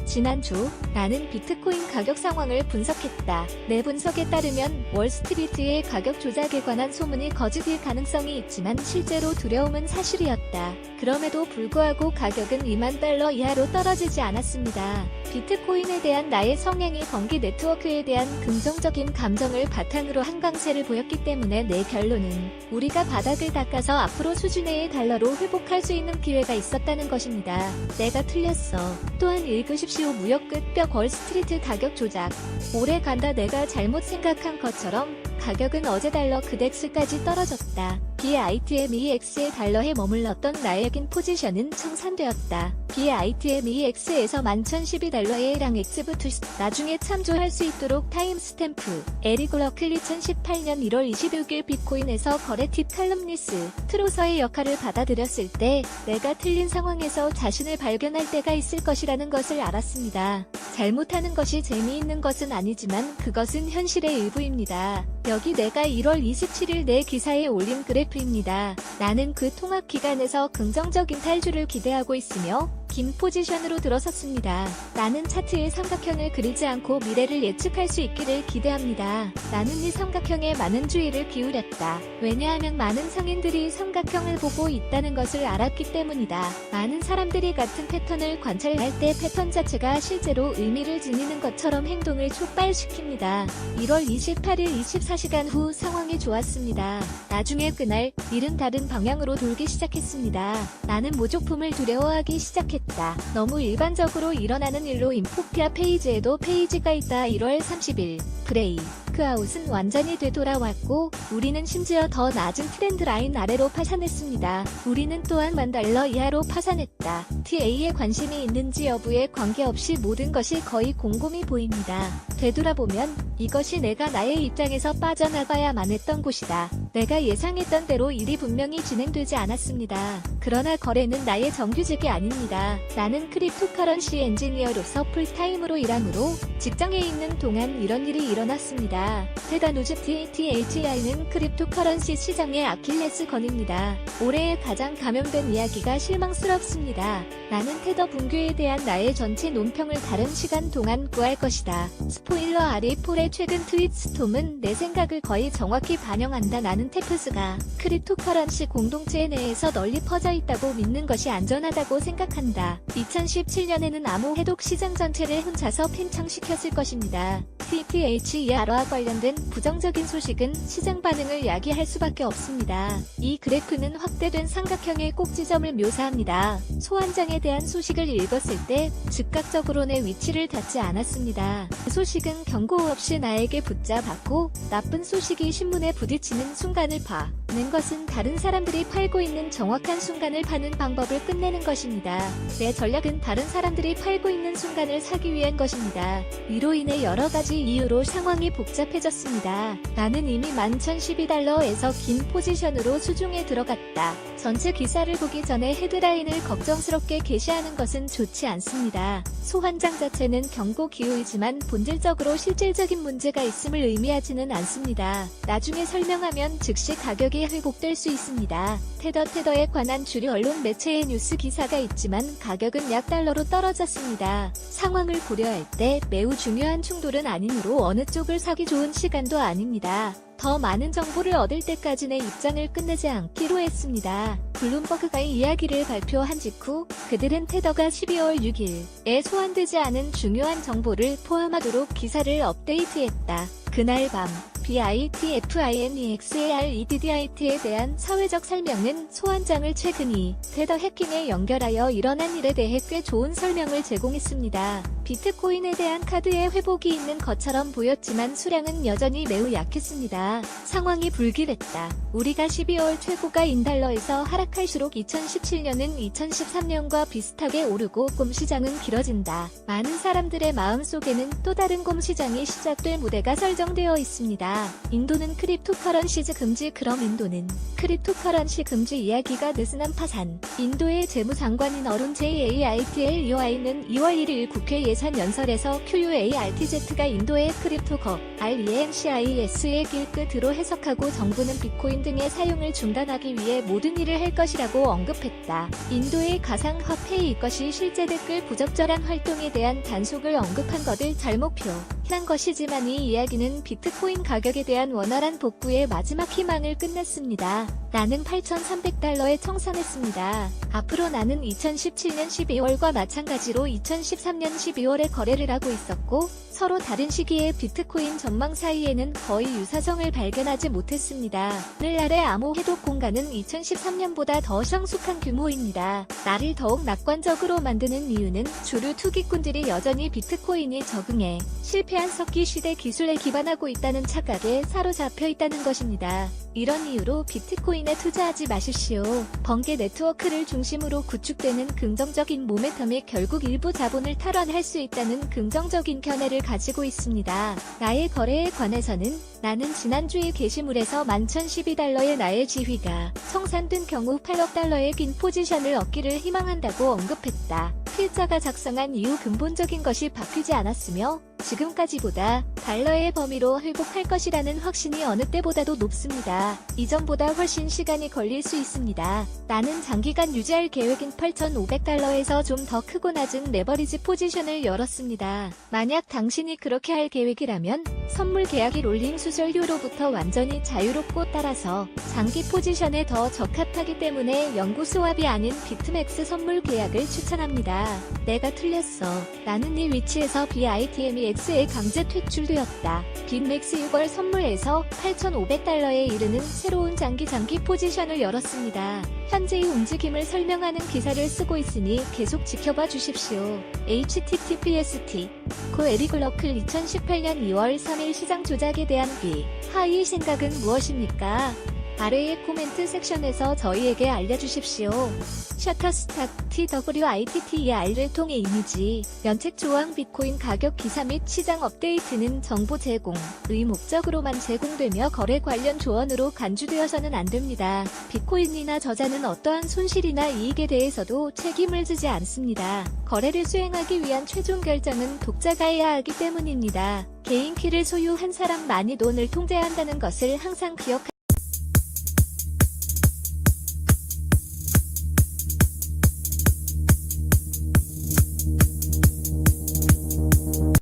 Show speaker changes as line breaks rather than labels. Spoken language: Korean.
지난주 나는 비트코인 가격 상황을 분석했다. 내 분석에 따르면 월스트리트의 가격 조작에 관한 소문이 거짓일 가능성이 있지만 실제로 두려움은 사실이었다. 그럼에도 불구하고 가격은 $20,000 이하로 떨어지지 않았습니다. 비트코인에 대한 나의 성향이 번기 네트워크에 대한 긍정적인 감정을 바탕으로 한 강세를 보였기 때문에 내 결론은 우리가 바닥을 닦아서 앞으로 수준의 달러로 회복할 수 있는 기회가 있었다는 것입니다. 내가 틀렸어. 또한 읽으십시오. 무역끝벽 월스트리트 가격 조작. 오래 간다. 내가 잘못 생각한 것처럼 가격은 어제 달러 그덱스까지 떨어졌다. BITMEX의 달러에 머물렀던 나에겐 포지션은 청산되었다. BITMEX에서 11,012달러의 랑 엑스부투스. 나중에 참조할 수 있도록 타임스탬프. 에릭 러클 2018년 1월 26일 비트코인에서 거래 팁 칼럼니스 트로서의 역할을 받아들였을 때 내가 틀린 상황에서 자신을 발견할 때가 있을 것이라는 것을 알았습니다. 잘못하는 것이 재미있는 것은 아니지만 그것은 현실의 일부입니다. 여기 내가 1월 27일 내 기사에 올린 그래프입니다. 나는 그 통합 기간에서 긍정적인 탈주를 기대하고 있으며 긴 포지션으로 들어섰습니다. 나는 차트의 삼각형을 그리지 않고 미래를 예측할 수 있기를 기대합니다. 나는 이 삼각형에 많은 주의를 기울였다. 왜냐하면 많은 성인들이 삼각형을 보고 있다는 것을 알았기 때문이다. 많은 사람들이 같은 패턴을 관찰할 때 패턴 자체가 실제로 의미를 지니는 것처럼 행동을 촉발시킵니다. 1월 28일 24시간 후 상황이 좋았습니다. 나중에 그날 일은 다른 방향으로 돌기 시작했습니다. 나는 모조품을 두려워하기 시작했다. 너무 일반적으로 일어나는 일로 인포피아 페이지에도 페이지가 있다. 1월 30일 브레이크아웃은 완전히 되돌아왔고 우리는 심지어 더 낮은 트렌드 라인 아래로 파산했습니다. 우리는 또한 $10,000 이하로 파산했다. TA에 관심이 있는지 여부에 관계없이 모든 것이 거의 곰곰이 보입니다. 되돌아보면 이것이 내가 나의 입장에서 빠져나가야만 했던 곳이다. 내가 예상했던 대로 일이 분명히 진행되지 않았습니다. 그러나 거래는 나의 정규직이 아닙니다. 나는 크립토커런시 엔지니어로서 풀타임으로 일하므로 직장에 있는 동안 이런 일이 일어났습니다. 테다노즈 THI는 크립토커런시 시장의 아킬레스건입니다. 올해의 가장 감염된 이야기가 실망스럽습니다. 나는 테더 붕괴에 대한 나의 전체 논평을 다른 시간 동안 구할 것이다. 스포일러 RE4의 최근 트윗 스톰은 내 생각을 거의 정확히 반영한다. 나는 테프스가 크립토커런시 공동체 내에서 널리 퍼져 있다고 믿는 것이 안전하다고 생각한다. 2017년에는 암호 해독 시장 전체를 혼자서 팽창시켰을 것입니다. TPHER와 관련된 부정적인 소식은 시장 반응을 야기할 수밖에 없습니다. 이 그래프는 확대된 삼각형의 꼭지점을 묘사합니다. 소환장에 대한 소식을 읽었을 때 즉각적으로 내 위치를 닫지 않았습니다. 그 소식은 경고 없이 나에게 붙잡았고 나쁜 소식이 신문에 부딪히는 순간을 파는 것은 다른 사람들이 팔고 있는 정확한 순간을 파는 방법을 끝내는 것입니다. 내 전략은 다른 사람들이 팔고 있는 순간을 사기 위한 것입니다. 이로 인해 여러 가지 이유로 상황이 복잡해졌습니다. 나는 이미 11,012달러에서 긴 포지션으로 수중에 들어갔다. 전체 기사를 보기 전에 헤드라인을 걱정스럽게 게시하는 것은 좋지 않습니다. 소환장 자체는 경고 기호이지만 본질적으로 실질적인 문제가 있음을 의미하지는 않습니다. 나중에 설명하면 즉시 가격이 회복될 수 있습니다. 테더에 관한 주류 언론 매체의 뉴스 기사가 있지만 가격은 약 달러로 떨어졌습니다. 상황을 고려할 때 매우 중요한 충돌은 아니므로 어느 쪽을 사기 좋은 시간도 아닙니다. 더 많은 정보를 얻을 때까지 내 입장을 끝내지 않기로 했습니다. 블룸버그가 이 이야기를 발표한 직후 그들은 테더가 12월 6일에 소환되지 않은 중요한 정보를 포함하도록 기사를 업데이트했다. 그날 밤 BITFINEXAREDDIT에 대한 사회적 설명은 소환장을 최근이 테더 해킹에 연결하여 일어난 일에 대해 꽤 좋은 설명을 제공했습니다. 비트코인에 대한 카드의 회복이 있는 것처럼 보였지만 수량은 여전히 매우 약했습니다. 상황이 불길했다. 우리가 12월 최고가인 달러에서 하락할수록 2017년은 2013년과 비슷하게 오르고 곰시장은 길어진다. 많은 사람들의 마음속에는 또 다른 곰시장이 시작될 무대가 설정되어 있습니다. 있습니다. 인도는 크립토커런시즈 금지. 그럼 인도는 크립토커런시 금지 이야기가 느슨한 파산. 인도의 재무장관인 어룬 제이트리는 2월 1일 국회 예산연설에서 QUARTZ가 인도의 크립토커 RENCIS의 길 끝으로 해석하고 정부는 비트코인 등의 사용을 중단하기 위해 모든 일을 할 것이라고 언급했다. 인도의 가상화폐의 이것이 실제 댓글 부적절한 활동에 대한 단속을 언급한 것을 잘 목표한 것이지만 이 이야기는 비트코인 가격에 대한 원활한 복구의 마지막 희망을 끝냈습니다. 나는 $8,300에 청산했습니다. 앞으로 나는 2017년 12월과 마찬가지로 2013년 12월에 거래를 하고 있었고 서로 다른 시기의 비트코인 전망 사이에는 거의 유사성을 발견하지 못했습니다. 오늘날의 암호 해독 공간은 2013년보다 더 성숙한 규모입니다. 나를 더욱 낙관적으로 만드는 이유는 주류 투기꾼들이 여전히 비트코인이 적응해 실패한 석기 시대 기술에 기반하고 있다는 착각에 사로잡혀 있다는 것입니다. 이런 이유로 비트코인에 투자하지 마십시오. 번개 네트워크를 중심으로 구축되는 긍정적인 모멘텀이 결국 일부 자본을 탈환할 수 있다는 긍정적인 견해를 가지고 있습니다. 나의 거래에 관해서는 나는 지난주에 게시물에서 $11,012의 나의 지위가 청산된 경우 $8억 긴 포지션을 얻기를 희망한다고 언급했다. 필자가 작성한 이후 근본적인 것이 바뀌지 않았으며 지금까지보다 달러의 범위로 회복할 것이라는 확신이 어느 때보다도 높습니다. 이전보다 훨씬 시간이 걸릴 수 있습니다. 나는 장기간 유지할 계획인 $8,500에서 좀 더 크고 낮은 레버리지 포지션을 열었습니다. 만약 당신이 그렇게 할 계획이라면 선물 계약이 롤링 수수료로부터 완전히 자유롭고 따라서 장기 포지션에 더 적합하기 때문에 영구 스왑이 아닌 비트맥스 선물 계약을 추천합니다. 내가 틀렸어. 나는 이 위치에서 BITMEX에 강제 퇴출되었다. 빅맥스 6월 선물에서 $8,500에 이르는 새로운 장기 포지션을 열었습니다. 현재의 움직임을 설명하는 기사를 쓰고 있으니 계속 지켜봐 주십시오. https:// 에리글러클 2018년 2월 3일 시장 조작에 대한 하이 생각은 무엇입니까? 아래의 코멘트 섹션에서 저희에게 알려주십시오. 셔터스탁 TWITTER을 통해 이미지, 면책 조항 비트코인 가격 기사 및 시장 업데이트는 정보 제공의 목적으로만 제공되며 거래 관련 조언으로 간주되어서는 안 됩니다. 비트코인이나 저자는 어떠한 손실이나 이익에 대해서도 책임을 지지 않습니다. 거래를 수행하기 위한 최종 결정은 독자가 해야 하기 때문입니다. 개인 키를 소유한 사람만이 돈을 통제한다는 것을 항상 기억하십시오.